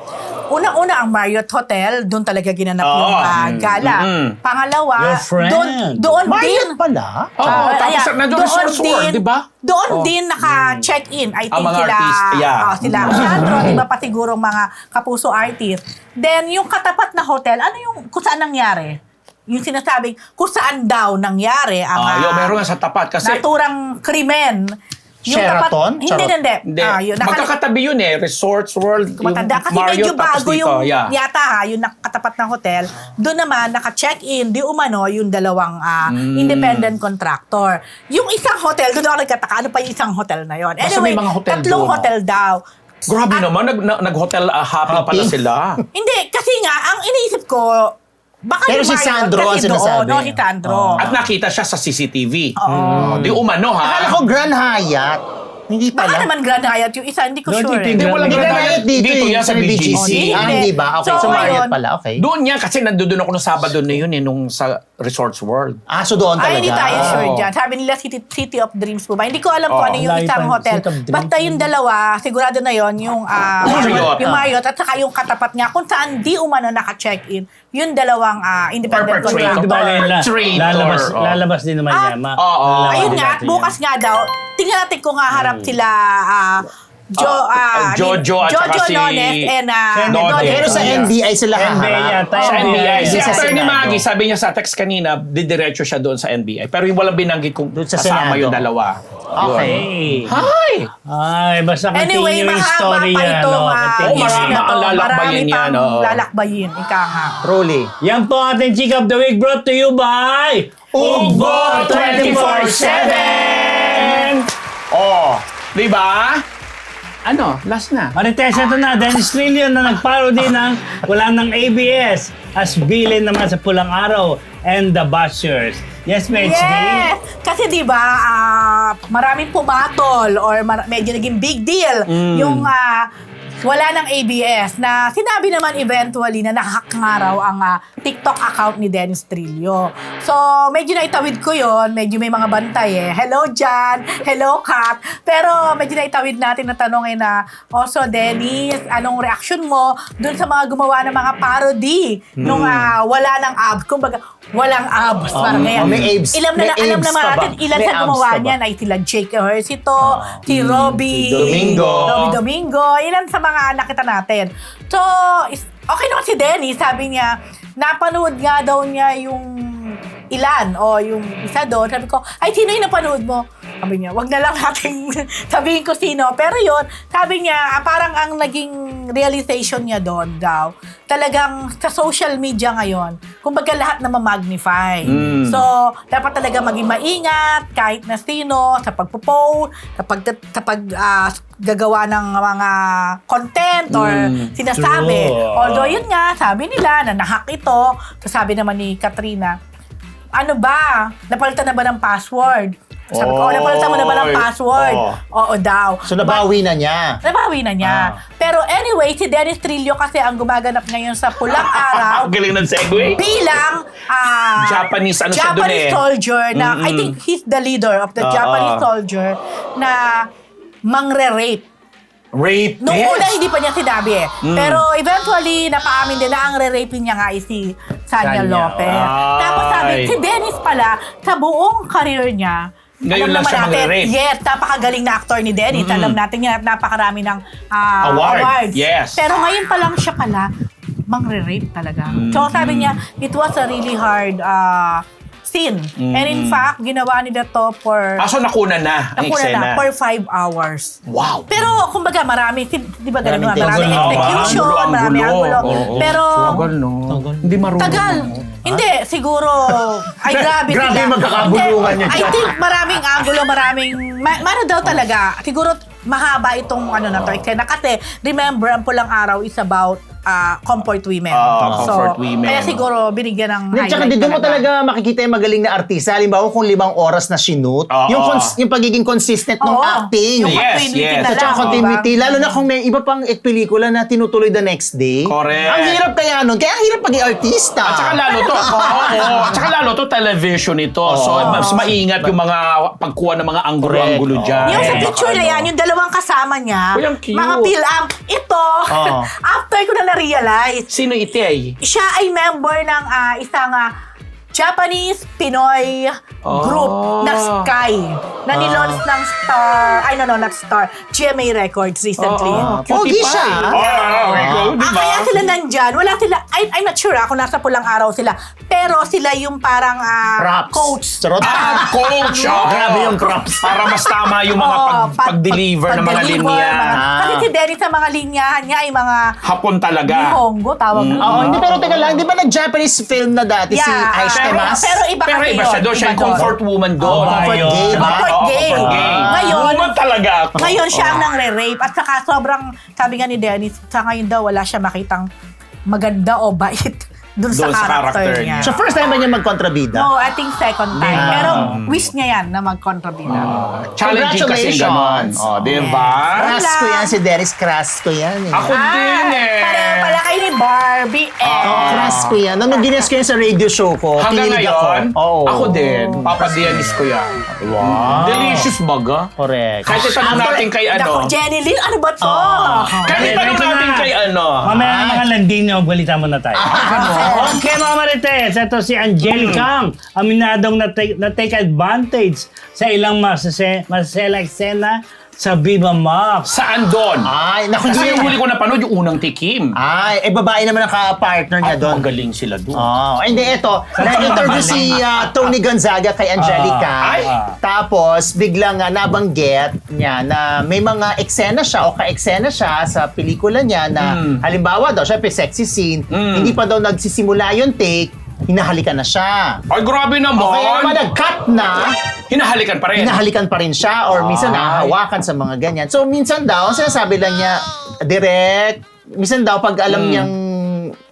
una-una ang Marriott Hotel, doon talaga ginanap yung gala. Pangalawa, Your friend. doon din Marriott pala? Oo, tapos nandun Resorts World, di ba? Doon din naka-check-in. I think Ang mga sila, artist, yeah. sila Sandro, iba pa siguro mga kapuso artist. Then, yung katapat na hotel, ano yung, kung saan nangyari? Yung sinasabing, kung saan daw nangyari ang Meron nga sa tapat kasi naturang krimen. Yung Sheraton? Tapat, hindi. hindi. Yun, Magkakatabi yun eh. Resorts World, yung matanda. Kasi Marriott, medyo tapos bago dito. yung Yeah. yata yung nakatapat ng hotel. Doon naman, naka-check-in, di umano, yung dalawang independent contractor. Yung isang hotel, doon ako nagkataka, ano pa yung isang hotel na yon? Basta Anyway, may mga hotel tatlong doon. hotel daw. Grabe naman, nag-hotel hopping pala sila. Hindi, kasi nga, ang iniisip ko, baka Pero yung si Marriott Sandro ang kasi sinasabi. doon, si Sandro. At nakita siya sa CCTV. Di umano Akala ha. ko Grand Hyatt. Hindi Baka pala. naman Grand Hyatt yung isa, hindi ko Doon sure. titignan. Hindi, walang Hindi Grand Grand Hyatt Hyatt dito, dito yan sa BGC. Hindi. Hindi ba? Okay, So, so Marriott ngayon, pala. Okay. Doon yan kasi nandun ako nung Sabado na yun nung sa Resorts World. So doon talaga. Ay, hindi tayo sure Oo. dyan. Sabi nila City of Dreams po ba? Hindi ko alam kung ano yung layo isang pa, hotel. City of Dreams. Basta yung dalawa, sigurado na yon yung Marriott. yung Marriott at saka yung katapat niya kung saan di umano naka-check-in yung dalawang independent Perpetrator. Di ba, contractor. Perpetrator. lalabas din naman Ah, yan. oo. Ayun nga, natin bukas nga daw, tingnan natin kung haharap sila Jojo at saka si Nones and Nones. Pero sa NBI sila NBA kaharap. yata. Sa NBI. Si Hindi sa Attorney Senado. Maggie, sabi niya sa text kanina, didiretso siya doon sa NBI. Pero yung walang binanggit kung Doon sa kasama Senado. yung dalawa. Okay. Hi! Ay, basta Anyway, continue yung mahaba story pa yan. itong Continue. issue marami na ang to. lalakbayin Marami yan, pang oo. lalakbayin. Ika nga. Truly. Yan po ating Chick of the Week brought to you by Ugbo 24/7! Oh, di ba? Ano? Last na. Marites, ito na. Dennis Trillion na nagparody ng wala ng ABS as bilin naman sa Pulang Araw and the Bashers. Yes, Mitch D? Yes! Kasi di ba maraming pumatol or medyo naging big deal yung wala ng ABS na sinabi naman eventually na nahack nga raw ang TikTok account ni Dennis Trillo. So, medyo naitawid ko yon, medyo may mga bantay Hello, Jan! Hello, Kat! Pero medyo naitawid natin na tanongin na, so Dennis, anong reaction mo dun sa mga gumawa ng mga parody nung wala ng abs? Kumbaga, walang abs. Parang ganyan. may abs. Alam May naman abs pa natin ba? ilan May sa abs gumawa pa ba? niyan ay sila Jake Ejercito, si Robbie Domingo, ilan sa mga nakita natin. So, okay naman si Dennis, sabi niya, napanood nga daw niya yung ilan o yung isa doon. Sabi ko, ay, sino yung napanood mo? Sabi niya, wag na lang natin sabihin ko sino. Pero yun, sabi niya, parang ang naging realization niya doon daw, talagang sa social media ngayon, kumbaga lahat na ma-magnify. So, dapat talaga maging maingat kahit na sino sa pagpo-post, sa gagawa ng mga content or sinasabi. True. Although yun nga, sabi nila na nahack ito. So, sabi naman ni Katrina, ano ba? Napalitan na ba ng password? Sabi ko, napalitan mo na ba ng password? Oo daw. So, nabawi na niya. Nabawi na niya. Pero anyway, si Dennis Trillo kasi ang gumaganap ngayon sa Pulang Araw Ang galing ng segue. bilang Japanese, ano siya dun Japanese soldier na I think he's the leader of the Japanese soldier na mangre-rape. Rape. Noong una, hindi pa niya sinabi Pero eventually, napaamin din na ang re-rape niya nga ay si Sanya Sanya. Lopez. Ay. Tapos sabi, si Dennis pala, sa buong career niya, Ngayon alam lang naman siya natin, magre-rape. yes, napakagaling na actor ni Dennis. Alam natin yan at napakarami ng Award. awards. Yes. Pero ngayon pa lang siya pala, mangre-rape talaga. So sabi niya, it was a really hard scene. And in fact, ginawa nila to for... Kaso nakuna na ang Nakuna na, eksena. for 5 hours. Wow. Pero, kumbaga, marami, di ba ganun, Maraming maraming angulo, execution, maraming angulo. Oo. Pero, Tagal, no? Hindi marunong. tagal. Hindi, siguro, ay grabe Grabe sila. yung magkakabuluhan Hindi, niya I dyan. think maraming angulo, ano daw talaga, siguro mahaba itong ano na to, eksena. Kasi, remember, ang Pulang Araw is about comfort women. Comfort women. Kaya siguro, binigyan ng At saka highlight dito mo talaga makikita yung magaling na artista. Halimbawa kung 5 oras na shoot, Oo. yung pagiging consistent ng Oo. acting. Yung Yes, continuity yes. na At saka lang, continuity, diba? lalo na kung may iba pang pelikula na tinutuloy the next day. Correct. Ang hirap kaya nun. Kaya ang hirap maging artista. At saka lalo to, at saka lalo to television ito. So, mas maingat yung mga pagkuha ng mga anggulo-anggulo dyan. Yung sa Baka picture na ano. yan, yung dalawang kasama niya, Uy, ang cute. mga PhilAm, ito, Oo. after ko na na-realize, Sino iti ay? siya ay member ng isang Japanese Pinoy group na Sky na nilaunch ng Star, not Star, GMA Records recently. Pogi siya. Kaya sila nandyan, wala sila, I'm not sure kung nasa Pulang Araw sila, pero sila yung parang Props. coach. Charot. Coach! Grabe yung props. Para mas tama yung mga pag-deliver ng mga pag-deliver, linya. Kasi si Dennis sa mga linyahan niya ay mga Hapon talaga. Nihongo, tawag na. Oo, hindi, pero teka lang, di ba nag-Japanese film na dati si Aish Temas? Pero iba Pero kasi iba siya doon. Siya yung comfort woman doon. Comfort Ayun. gay ba? Comfort gay. Comfort gay. Ngayon, Woman talaga ako. Ngayon siya ang nang-re-rape at saka sobrang, sabi nga ni Dennis, sa ngayon daw wala siya makitang maganda o bait dun sa Doon sa character character niya. niya. So first time ba niya magkontrabida? No, I think second time. Yeah. Pero wish niya yan na mag-kontrabida. Challenging kasi ganon. Congratulations. Di ba? Crush ko yan, si Dennis Crush ko yan eh. Ako din eh. Pareho pala kayo ni Barbie. Crush ko yan. Nung gines ko yan sa radio show ko, Hanggang kinilig ngayon, ako. Oo. ako din. Papa Dianis ko yan. Wow. Delicious baga. Correct. Kahit itanong natin kay Naku, ano. Jenny Lynn, ano ba to? Kahit itanong Ito na. natin kay ano. Mamaya na mga landino, balita mo na tayo. Okay mga Marites, ito si Angelica aminadong na-take advantage sa ilang masasela eksena Sa Viva Max. Saan doon? Ay, naku, Kasi hindi. yung huli ko napanood, yung unang tikim. Ay, babae naman ang ka-partner niya doon. Magaling sila doon. Oh, hindi, eto. Na-interview si Tony Gonzaga kay Angelica. Ay. Tapos, biglang nabanggit niya na may mga eksena siya o ka-eksena siya sa pelikula niya na halimbawa daw, syempre sexy scene, hindi pa daw nagsisimula yung take, hinahalikan na siya. Ay, grabe naman. O kaya naman nag-cut na, Hinahalikan pa rin. hinahalikan pa rin siya or minsan Ay. nahahawakan sa mga ganyan. So, minsan daw, sinasabi lang niya, direct, minsan daw pag alam niyang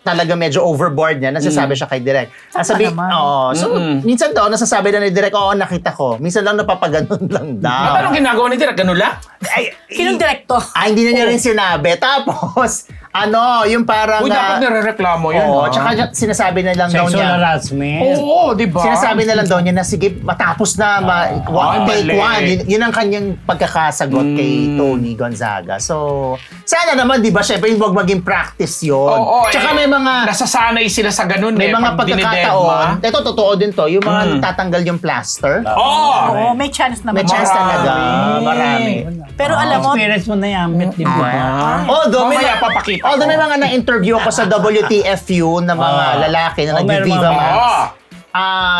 talaga medyo overboard niya, nasasabi siya kay Direk. Nasabi, naman. oo. So, minsan daw, nasasabi na ni Direk, oo, nakita ko. Minsan lang napapaganon lang At daw. anong ginagawa ni Direk? Ganun lang? Ay, Sinong direkto? hindi na niya rin sinabi. Tapos, yung parang... Uy, dapat nirereklamo yun. Oo, ha? tsaka sinasabi na lang daw Sexual niya. harassment. Oo, di ba? Sinasabi na lang daw niya na sige, matapos na take mali. one. Yun ang kanyang pagkakasagot kay Tony Gonzaga. So, sana naman, di ba, syempre, huwag maging practice yun. Oo, Tsaka may mga... Nasasanay sila sa ganun May mga pag dinidedma. pagkakataon, ito totoo din to, yung mga tatanggal yung plaster. Oo! Oo, may chance naman. May chance talaga. Marami. Pero alam mo, Experience mo na yan, di ba? Although, Mamaya papakita although may ko. mga na-interview ko sa WTFU na mga lalaki na Oh, meron nag-Viva mga- Max. Oo.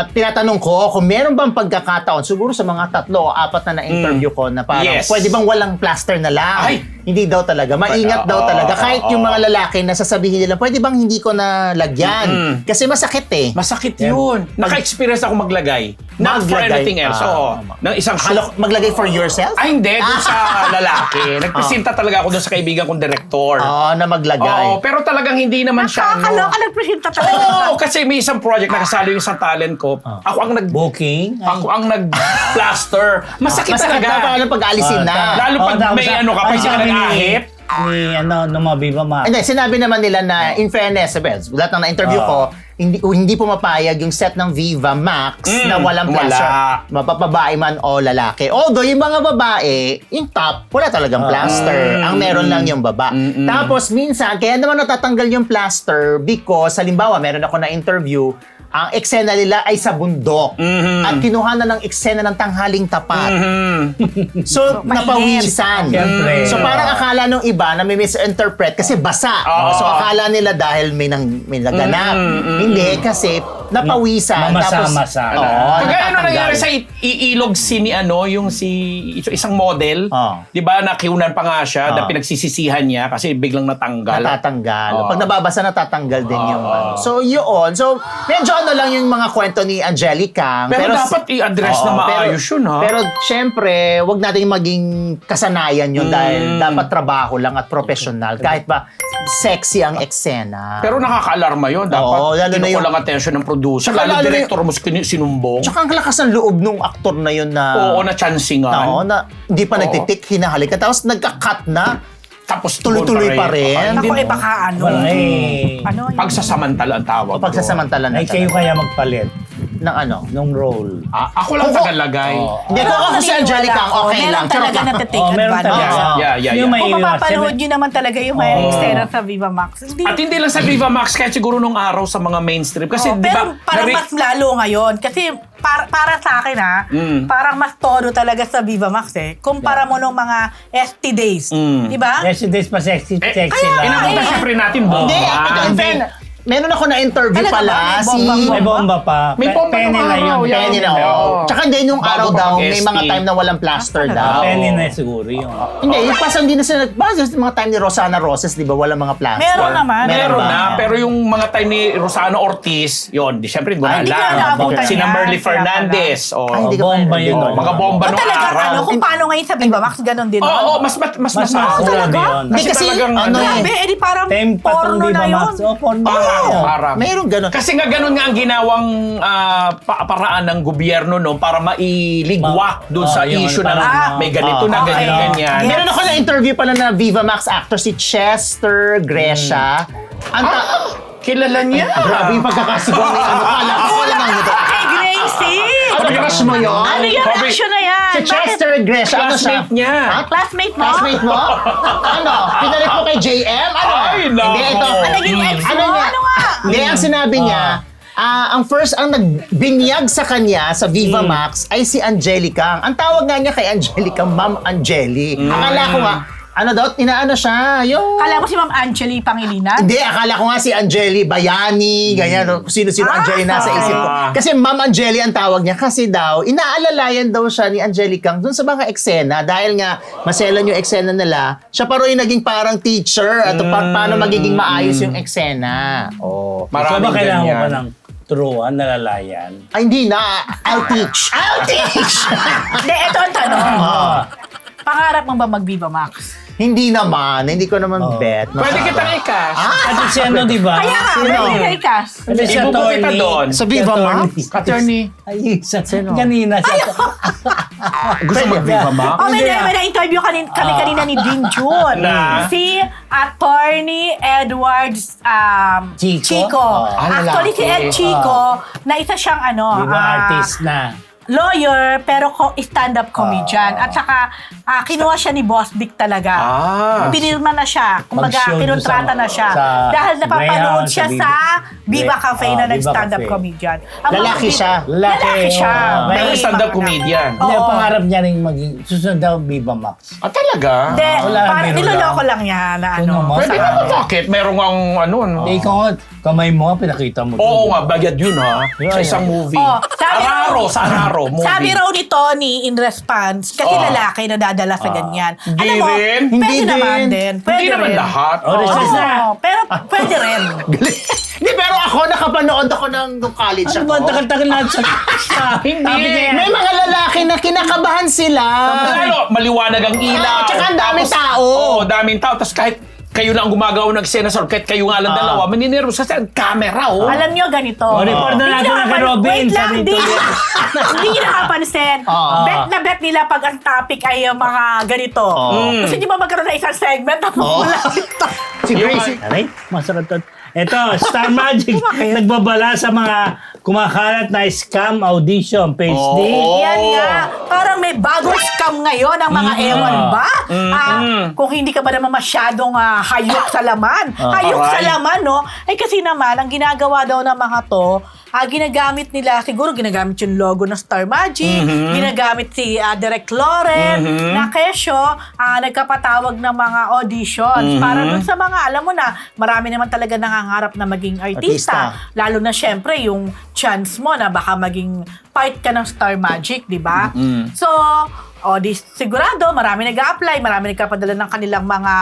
Tinatanong ko kung meron bang pagkakataon, siguro sa mga 3 o 4 na na-interview ko na parang Yes. pwede bang walang plaster na lang? Ay. Hindi daw talaga. Maingat daw talaga. Kahit yung mga lalaki na sasabihin nila, pwede bang hindi ko na lagyan? Kasi masakit eh. Masakit yun. Naka-experience ako maglagay. Not for Maglagay. anything else. Oo. Ng isang Akala ko maglagay for yourself? Ay, hindi. Doon sa lalaki. Nagpresenta talaga ako doon sa kaibigan kong direktor. Na maglagay. Oo, pero talagang hindi naman siya. nakakaloka, nagpresenta talaga. Oo, kasi may isang project na kasali yung isang talent ko. Ako ang Booking. Ako ang nag-plaster. Masakit Masakit talaga. na paano pag-alisin na. Lalo pag may ano ka, pag ka nag-ahip. Nung mga Viva Max. Hindi, sinabi naman nila na in fairness, lahat ng na-interview ko, hindi pumapayag yung set ng Viva Max na walang plaster. Mapapabae man o lalaki. Although, yung mga babae, yung top, wala talagang plaster. Ang meron lang yung baba. Tapos, minsan, kaya naman natatanggal yung plaster because, halimbawa, meron ako na-interview, ang eksena nila ay sa bundok. At kinuha na ng eksena ng tanghaling tapat. So, napawisan. Siyempre. So, parang akala nung iba na may misinterpret kasi basa. So, akala nila dahil may naganap. Hindi, kasi napawisan. Mamasa-masa. Kagaya ano natatanggal. nangyari sa Iilog yung isang model, Oo. 'di ba, nakiunan pa nga siya, na pinagsisisihan niya kasi biglang natanggal. Natatanggal. Pag nababasa, natatanggal din yung ano. So, yun. So, medyo ano lang yung mga kwento ni Angelica. Pero dapat i-address na maayos yun, ha? Pero, syempre, wag natin maging kasanayan yun dahil dapat trabaho lang at professional. Kahit ba sexy ang eksena. Pero nakaka-alarma yun. Dapat Oo, lalo na yung- lang attention ng producer. Tsaka Lalo lalo na director mo sinumbong. Tsaka ang lakas ng loob nung aktor na yun na... Oo, na chancingan. Oo, na hindi pa nagtitik, hinahalikan. Tapos nagka-cut na. Tapos Tuloy-tuloy pa rin. Ako eh, baka ano. Wala eh. Ano? Pagsasamantala ang tawag. O pagsasamantala na Ay, kayo kaya magpalit ng ano. nung role. Ako lang tagalagay. Hindi, kung ako si Angelica, okay lang. Meron talaga Charot lang. na-take meron advantage. talaga. Yeah. Yung may Kung iwas. mapapanood nyo naman talaga yung may eksena sa Viva Max. Hindi. At hindi lang sa Viva Max, kahit siguro nung araw sa mga mainstream. Kasi di ba, Pero parang mas lalo ngayon. Kasi para sa akin parang mas todo talaga sa Viva Max eh. Kumpara mo nung mga ST days. Di ba? Yesterdays pa sexy kaya lang. Inapunta siyempre natin Hindi, bomba. in fairness, meron ako na-interview Talaga pala ba? May si... bomba May bomba pa. May bomba Penny nung na araw, yun. yan. Penny na, oo. Tsaka hindi, nung Bago araw pa daw, mag-ST. may mga time na walang plaster daw. Penny na siguro yun. Hindi, yung pas hindi na sila nagbasa. Mga time ni Rosana Roses, di ba, walang mga plaster. Meron naman. Meron ba? na, pero yung mga time ni Rosano Ortiz, yun, di syempre, hindi ko Ay, hindi ko na alam. naabutan Sina yan. Merly Kaya Fernandez. Ay, Oh. hindi ka Bomba pa- yun. Oo. Mga bomba nung talagang araw. ano, kung paano ngayon sa Viva Max, ganun din. Oo, mas Mas ako. grabe yun. Hindi kasi, talagang ano ano, Grabe, edi parang Tempa tong porno Viva na Max. yun. Oh, porno. Parang. Mayroong ganun. Kasi nga ganun nga ang ginawang paraan ng gobyerno no para mailigwak doon sa yung issue ano, na parang, may ganito na okay. ganyan. Yes. Meron ako na-interview pala na Viva Max actor si Chester Gresha. Ang Kilala niya. Grabe yung pagkakasigaw ni ano. Kala lang ito. Kay Gracie! Ano, crush mo yun? Ano yung Bobby, reaction na yan? Si Chester Gresha, ano siya? Classmate niya. Ha? Classmate mo? Classmate mo? Ano? Pinalit mo kay JM? Ano? Ay, nako. Hindi, ito. Ah, naging ex mo? Ano niya? Ano nga? Hindi, ang sinabi niya, ang nagbinyag sa kanya sa Viva Max ay si Angelica. Ang tawag nga niya kay Angelica, Ma'am Angeli. Akala ko nga, inaano siya, yung... Kala mo si Ma'am Angeli Pangilinan? Hindi, akala ko nga si Angeli Bayani, ganyan, kung sino-sino Angeli nasa isip ko. Kasi Ma'am Angeli ang tawag niya kasi daw, inaalalayan daw siya ni Angelica dun sa mga eksena dahil nga maselan yung eksena nila, siya pa rin naging parang teacher at paano magiging maayos yung eksena. Oh. So ba Maraming kailangan mo ganyan. pa ng turuan, nalalayan? Ay, hindi na. I'll teach. I'll teach! Hindi, ito ang tanong. Pangarap mo ba mag-Viva Max? Hindi naman. Hindi ko naman bet. Pwede kitang i-cash. Kasi si ano, di ba? Kaya nga, Sino? pwede ka ikas. Kasi si Ibubo kita attorney. doon. Sa Viva Max? Attorney. Ay, kanina siya. Gusto mo Viva Max? Oh, may na-interview kami kanina ni Dean Jun. Na? Si Attorney Edward Chico? Actually, si Ed Chico, na isa siyang Di ba artist na? lawyer, pero stand-up comedian. At saka, kinuha siya ni Boss Dick talaga. Pinirma na siya. Kumbaga, Mag-show kinontrata sa- na siya. sa Dahil napapanood Greyhound, siya sa sa Viva Cafe na Viva nag-stand-up Cafe. comedian. Ang Lalaki mga- siya. Lalaki siya. Oo. May Pero stand-up mga- comedian. Hindi, Oo. pangarap niya rin maging susunod daw Viva Max. Talaga? Hindi, Wala, parang biro niloloko lang. lang niya na Sino ano. mo? Pwede naman bakit? Meron ang ano. Hindi, ikaw nga, kamay mo nga, pinakita mo. Oo nga, bagad yun ha. Sa isang movie. Oh, sabi- Sa Araro movie. Sabi raw ni Tony in response, kasi lalaki na dadala sa ganyan. Hindi Alam mo, rin. pwede Hindi naman din. din. Hindi Pwede naman rin. lahat. Oh, recess na. Oo, pero pwede rin. Hindi, pero ako, nakapanood ako nung college Ano ako. ba, takal-takal na sa... Hindi. May mga lalaki na kinakabahan sila. Lalo, maliwanag ang ilaw. Tsaka ang daming Tapos, tao. Oo, daming tao. Tapos kahit kayo lang ang gumagawa ng senasor, kahit kayo nga lang dalawa, maninervous kasi ang camera, oh. Alam nyo, ganito. report na natin na kay Robin. Wait lang, Sabi di. nito. Hindi nakapansin. Bet na bet nila pag ang topic ay mga ganito. Gusto nyo ba magkaroon ng isang segment? Tapos wala ito. Si Gracie. Aray, masarap to. Ito, Star Magic, nagbabala sa mga kumakalat na scam audition, page D. Yan nga. Parang may bagong scam ngayon ang mga ewan ba? Kung hindi ka ba naman masyadong hayok sa laman. Hayok sa Aray. laman, no? Ay kasi naman, ang ginagawa daw ng mga to, ginagamit nila, siguro ginagamit yung logo ng Star Magic, ginagamit si Direk Loren, na kesyo, nagkapatawag ng mga auditions para dun sa mga, alam mo na, marami naman talaga nangangarap na maging artista. Lalo na syempre, yung chance mo na baka maging part ka ng Star Magic, di ba? So, sigurado, marami nag-a-apply, marami nagkapadala ng kanilang mga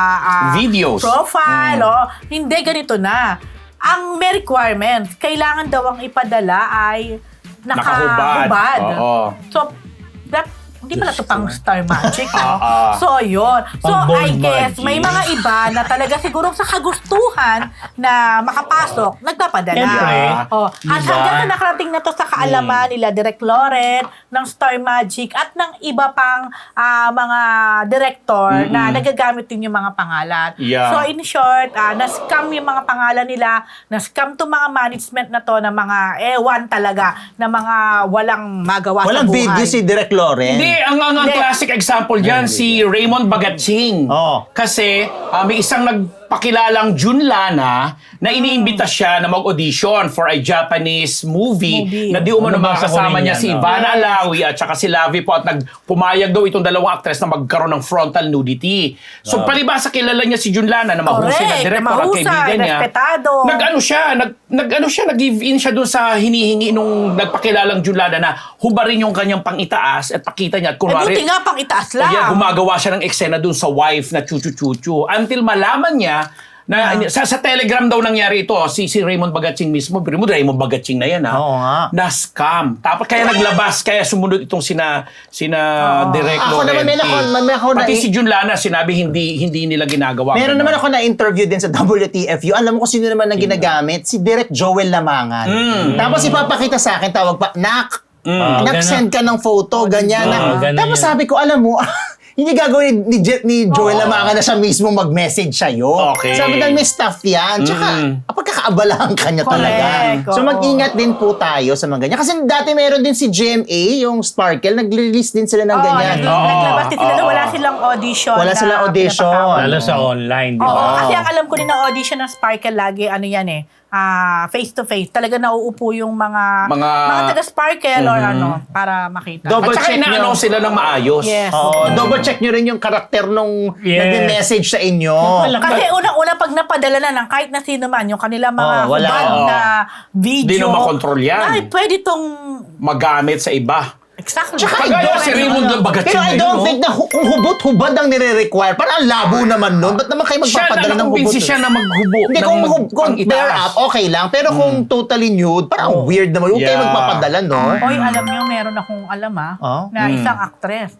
Videos. profile, hindi, ganito na. Ang may requirement, kailangan daw ang ipadala ay nakahubad. Oo. So, hindi pala ito pang Star Magic, no? Ah. So, yun. So, Pang I bold guess, magic. may mga iba na talaga siguro sa kagustuhan na makapasok, nagpapadala. Siyempre. At Diba? hanggang na nakarating na to sa kaalaman nila, Direk Loren, ng Star Magic, at ng iba pang mga director na nagagamit din yung mga pangalan. Yeah. So, in short, na-scam yung mga pangalan nila, na-scam to mga management na to, na mga ewan talaga, na mga walang magawa Walang sa buhay. video si Direk Loren. Hindi, ang Hindi. classic example dyan, si Raymond Bagatsing. Oo. Kasi may isang nagpakilalang Jun Lana na iniimbita siya na mag-audition for a Japanese movie na di umano Nabasa ko makakasama rin niya yan, si no? Ivana Alawi at saka si Lavi po at nagpumayag daw itong dalawang actress na magkaroon ng frontal nudity. So palibasa kilala niya si Jun Lana na mahusay na Correct, director at mahusay, kaibigan niya. respetado. Nag-give in siya doon sa hinihingi nung nagpakilalang Jun Lana na hubarin yung kanyang pang-itaas at pakita niya at kunwari Buti nga pang itaas o lang. yan, gumagawa siya ng eksena dun sa wife na chuchu-chuchu. Until malaman niya na sa Telegram daw nangyari ito, si Raymond Bagatsing mismo. Pero mo, Raymond Bagatsing na yan, ha? Oo nga. Na scam. Tapos kaya naglabas, kaya sumunod itong sina Direk Ako naman, may ako Pati na- si Jun Lana, sinabi hindi nila ginagawa. Meron Ganun. naman ako na-interview din sa WTFU. Alam mo kung sino naman ang ginagamit? Si Direk Joel Lamangan. Tapos ipapakita sa akin, tawag pa, Nak-send ka ng photo, ganyan. ganun Tapos yan. sabi ko, alam mo, hindi gagawin ni Joel Lamangan na siya mismo mag-message sa'yo. Okay. Sabi dahil may stuff yan. Tsaka, pagkakaabalahan ka niya talaga. Correct, So oo. mag-ingat din po tayo sa mga ganyan. Kasi dati meron din si GMA, yung Sparkle, nag-release din sila ng ganyan. Naglabas din sila na wala silang audition. Wala silang audition. pinapatawag. Lalo sa online, di Oo, ba? kasi ang alam ko din ng audition ng Sparkle lagi, ano yan eh, face-to-face. Talaga nauupo yung mga Mga- taga-sparkle or ano, para makita. Double At saka check nyo. inaano sila ng maayos. Yes. Double check nyo rin yung karakter nung Yes. nag-message sa inyo. Kasi unang-una pag napadala na ng kahit na sino man, yung kanilang mga wala. hubad na video. Di na makontrol yan. Ay, pwede tong... Magamit sa iba. Exactly. Kagaya si Raymond Bagatsin Pero I ngayon, don't no? think na kung hubot-hubad ang nire-require, parang ang labo naman nun. Ba't naman kayo Siya magpapadala na ng hubot? nakumbinsi siya na maghubo. Hindi, kung bare up, okay lang. Pero kung totally nude, parang weird naman. Huwag kayo Yeah. magpapadala, no? Oy, alam niyo, meron akong alam na isang actress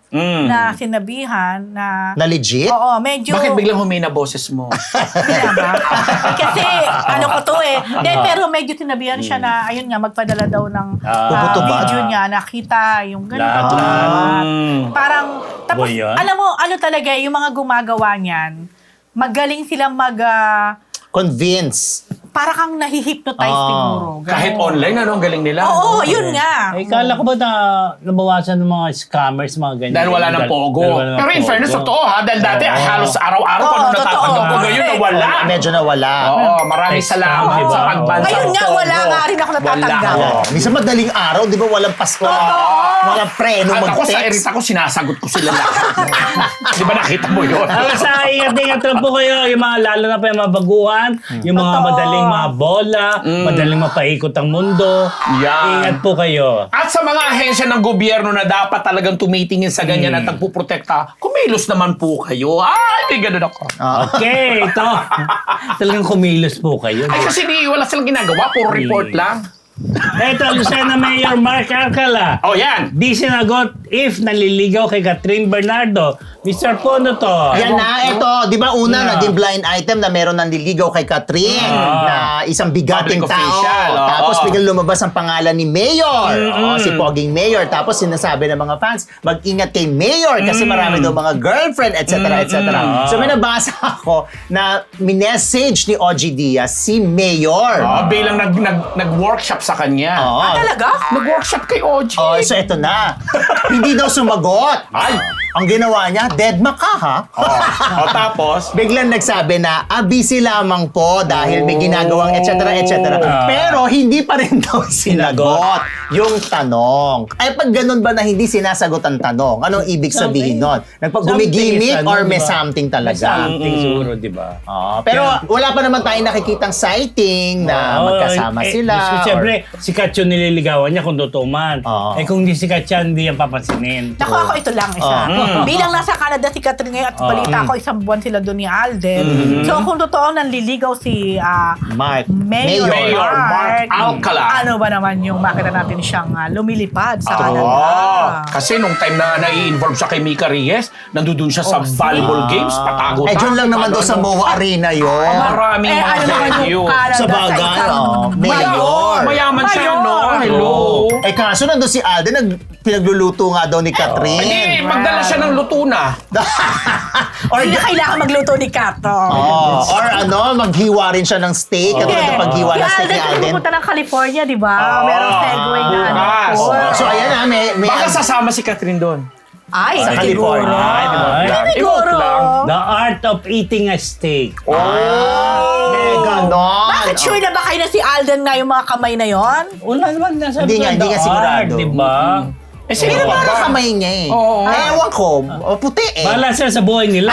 na sinabihan na... Na legit? Oo, medyo... Bakit biglang humina boses mo? Tama. Kasi ano ko to eh. Pero medyo sinabihan siya na, ayun nga, magpadala daw ng Hubot-hubad. video niya, nakita yung ganito. Lahat. Parang, tapos, Boy, yan. alam mo, ano talaga, yung mga gumagawa niyan, magaling silang Convince. para kang nahihypnotize siguro. Ganun. Kahit online, ano, ang galing nila. Oo, yun nga. Ay, kala ko ba na nabawasan ng mga scammers, mga ganyan? Dahil wala ng pogo. Dahil wala ng Pero in pogo. fairness, totoo ha. Dahil dati Oo. halos araw-araw Oo, kung ano natatanggap ko totoo. ngayon, Correct. nawala. Medyo nawala. Oo, maraming Text salamat time, diba? sa pagbansa. Ngayon nga, ng wala pogo. nga rin ako natatanggap. Wala. Oh, minsan madaling araw, di ba walang Pasko? Walang preno At ako sa mag-text. erita ko, sinasagot ko sila lahat. Di ba nakita mo yun? Basta ingat-ingat lang po kayo, yung mga lalo na pa yung mga baguhan, yung mga Totoo. madaling mga bola, madaling mapaikot ang mundo. Yan. Ingat po kayo. At sa mga ahensya ng gobyerno na dapat talagang tumitingin sa ganyan at nagpuprotekta, kumilos naman po kayo. Ay, may ganun ako. Okay, ito. Talagang kumilos po kayo. Ay, kasi wala silang ginagawa, puro report lang. Ito, Lucena Mayor Mark Alcala. Oh, yan. Di sinagot if naliligaw kay Catherine Bernardo. Mr. Pono to. Yan na, ito, di ba una, Yeah. naging blind item na meron nandiligaw kay Catherine na isang bigating Public tao. official, oo. Tapos biglang lumabas ang pangalan ni Mayor. Si Poging Mayor. Tapos sinasabi ng mga fans, mag-ingat kay Mayor kasi marami daw mga girlfriend, etc. etc. So may nabasa ako na minessage ni OG Diaz si Mayor. Oh, bilang nag-workshop sa kanya. Oo. Talaga? Nag-workshop kay OG. Oh, so ito na. Hindi daw sumagot. Ay. Ang ginawa niya, deadma ka ha? Oh, tapos? Biglang nagsabi na, busy lamang po dahil may ginagawang etc. etc. Pero hindi pa rin daw sinagot yung tanong. Ay pag ganun ba na hindi sinasagot ang tanong, anong ibig sabihin nun? Gumigimik Something is, or may diba? something talaga? Something siguro, di ba? Pero wala pa naman tayong nakikitang sighting na magkasama sila. Siyempre, sikat yun nililigawan niya kung totoo man. Oo. Eh kung di sikat yan, hindi yan papansinin. Naku, ako ito lang isa. Bilang nasa Canada si Catherine ngayon at balita ko isang buwan sila doon ni Alden. So kung totoo nanliligaw si Mark. Mayor Mark Alcala. ano ba naman yung makita natin siyang lumilipad sa Canada? Oh, kasi nung time na nai-involve siya kay Mika Reyes, nandun siya sa volleyball games, patago. Eh, dyan lang naman daw sa MOA Arena yun. Maraming mga ano naman venue. yung Canada Sa bagay, isang Mayor. Mayaman siya, no? Hello. Eh kaso nandun si Alden, pinagluluto nga daw ni Catherine. Hindi, magdala siya ng luto na. Or Hindi na kailangan magluto ni Kat. or ano, maghiwa rin siya ng steak. Katulad ng paghiwa ng steak ni Alden, Alden. pupunta ng California, di ba? Merong segue na ano. bukas. tour. So ayan na, may Baka sasama si Catherine doon. Ay, Sa siguro. California. Ay, di ba? Ay, Emote siguro. lang. The art of eating a steak. may ganon. Bakit sure na ba kayo na si Alden nga yung mga kamay na yon? Wala naman nasa Hindi nga, hindi nga sigurado. Di ba? Eh, sino Pero pa ba? parang kamay niya eh. Oo. Ewan ko, puti eh. Bahala sila sa buhay nila.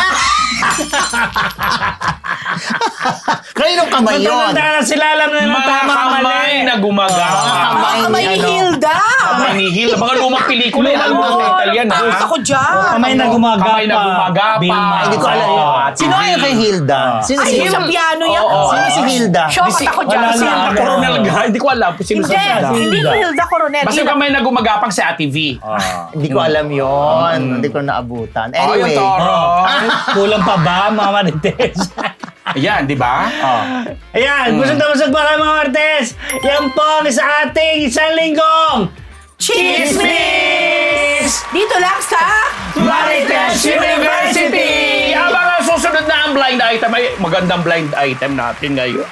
Kaninong kamay yun? Tanda na sila, alam na yung Mga tama kamay mali. na gumagama. kamay Kamay ni ni ano. Hilda. Kamay ni Hil. Mga lumang pelikula. Alam mo ng Italian, ha? Gusto ko dyan. Kamay na gumagapa. Kamay na gumagapa. Vilma. Hindi ko alam yun. Sino kaya kay Hilda? Sino Ay, si yung sa piano yan. Oo. Sino si Hilda? Shocked ako dyan. Wala Si na. Hilda Santa Coronel Ano? nga. Hindi ko alam kung sino Hindi, sa Hilda. hindi ko Hilda Coronel. Basta yung kamay na gumagapang si Ate V. Hindi ko alam yon. Hindi ko naabutan. Oh, yung Anyway. toro. Kulang pa ba, mga Marites? Ayan, di ba? Ayan, busog na busog ba kayo, mga Marites? Yan po ang sa ating isang linggong Chismis! Dito lang sa Marites University! Abangan susunod na ang blind item. Ay, magandang blind item natin ngayon.